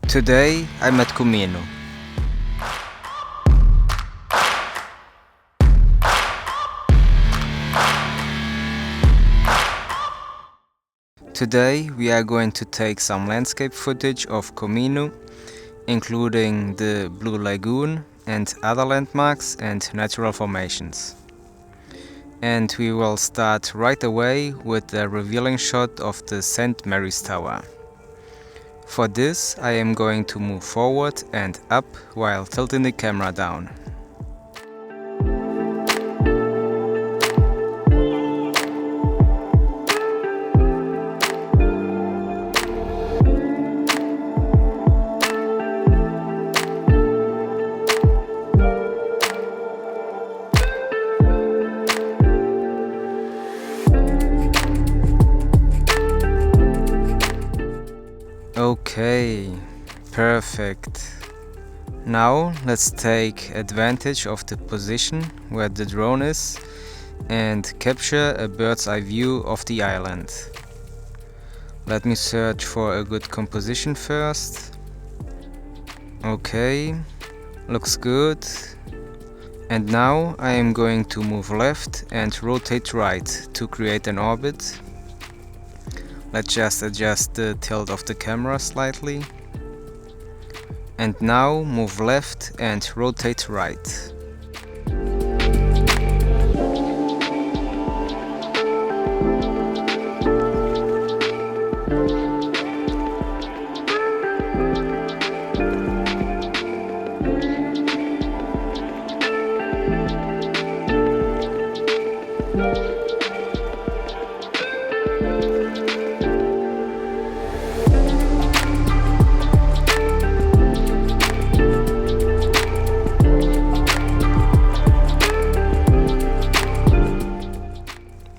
Today I'm at Comino. Today we are going to take some landscape footage of Comino, including the Blue Lagoon and other landmarks and natural formations. And we will start right away with the revealing shot of the St. Mary's Tower. For this I am going to move forward and up while tilting the camera down. Okay, perfect. Now let's take advantage of the position where the drone is and capture a bird's eye view of the island. Let me search for a good composition first. Okay, looks good. And now I am going to move left and rotate right to create an orbit. Let's just adjust the tilt of the camera slightly. And now move left and rotate right.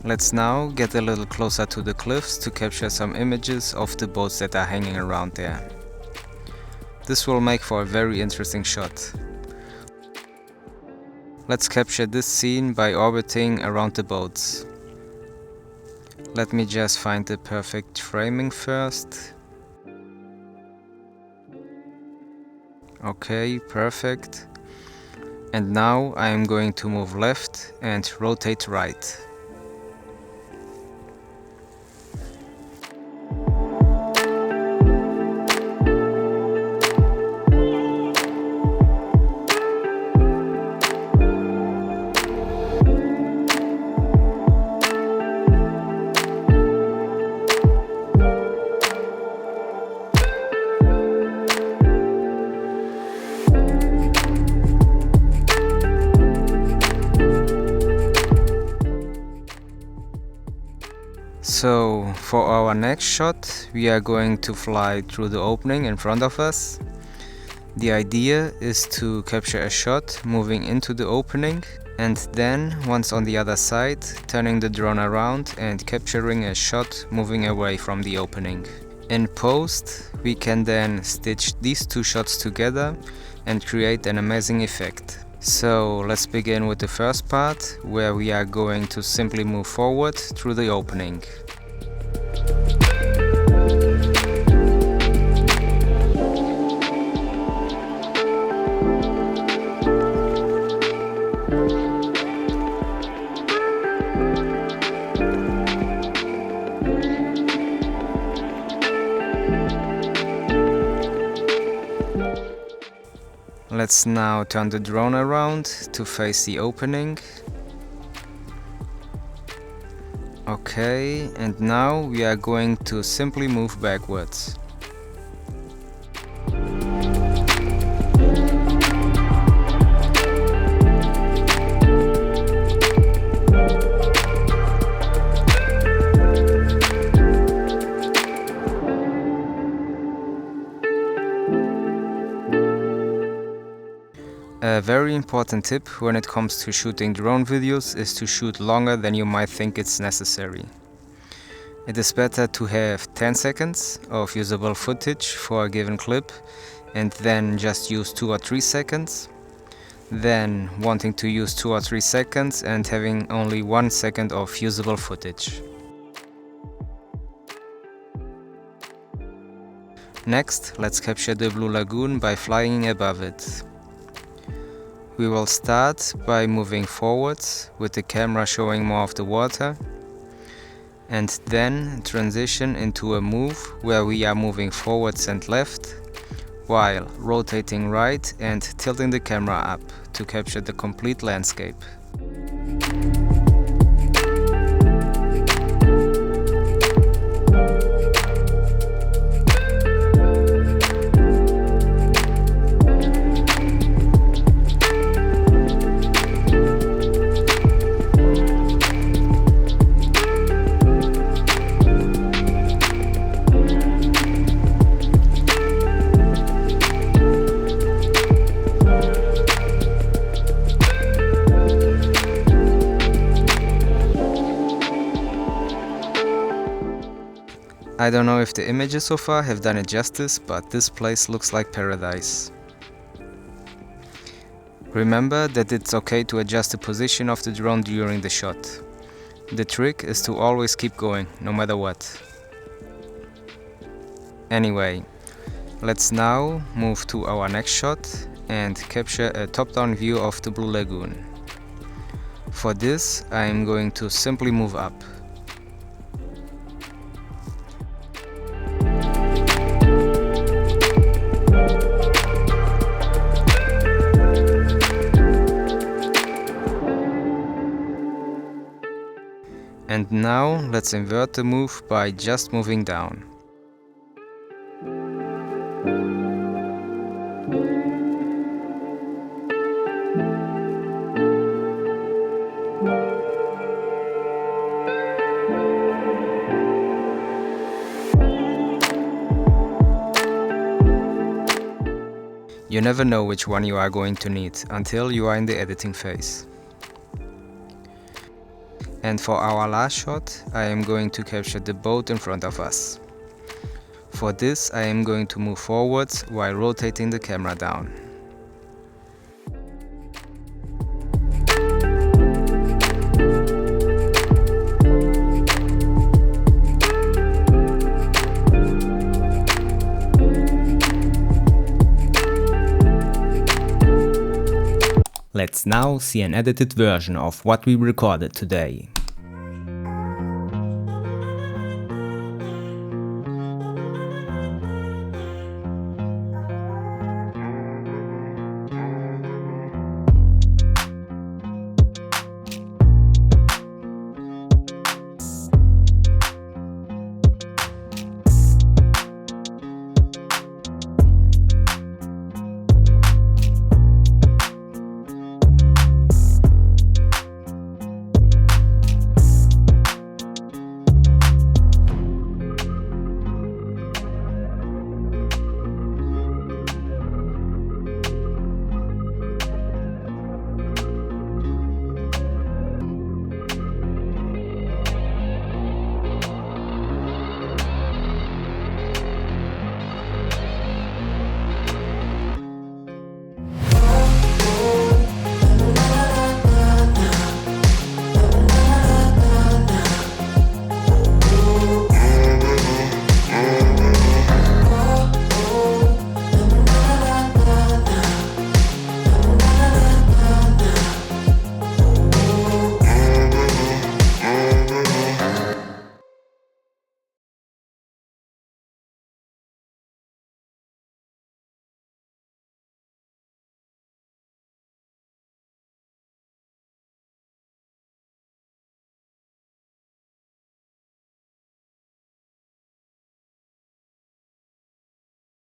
Let's now get a little closer to the cliffs to capture some images of the boats that are hanging around there. This will make for a very interesting shot. Let's capture this scene by orbiting around the boats. Let me just find the perfect framing first. Okay, perfect. And now I am going to move left and rotate right. So for our next shot, we are going to fly through the opening in front of us. The idea is to capture a shot moving into the opening and then, once on the other side, turning the drone around and capturing a shot moving away from the opening. In post, we can then stitch these two shots together and create an amazing effect. So let's begin with the first part, where we are going to simply move forward through the opening. Let's now turn the drone around to face the opening. Okay, and now we are going to simply move backwards. A very important tip when it comes to shooting drone videos is to shoot longer than you might think it's necessary. It is better to have 10 seconds of usable footage for a given clip and then just use 2 or 3 seconds, than wanting to use 2 or 3 seconds and having only 1 second of usable footage. Next, let's capture the Blue Lagoon by flying above it. We will start by moving forwards with the camera showing more of the water, and then transition into a move where we are moving forwards and left while rotating right and tilting the camera up to capture the complete landscape. I don't know if the images so far have done it justice, but this place looks like paradise. Remember that it's okay to adjust the position of the drone during the shot. The trick is to always keep going, no matter what. Anyway, let's now move to our next shot and capture a top-down view of the Blue Lagoon. For this, I am going to simply move up. And now let's invert the move by just moving down. You never know which one you are going to need until you are in the editing phase. And for our last shot, I am going to capture the boat in front of us. For this, I am going to move forwards while rotating the camera down. Let's now see an edited version of what we recorded today.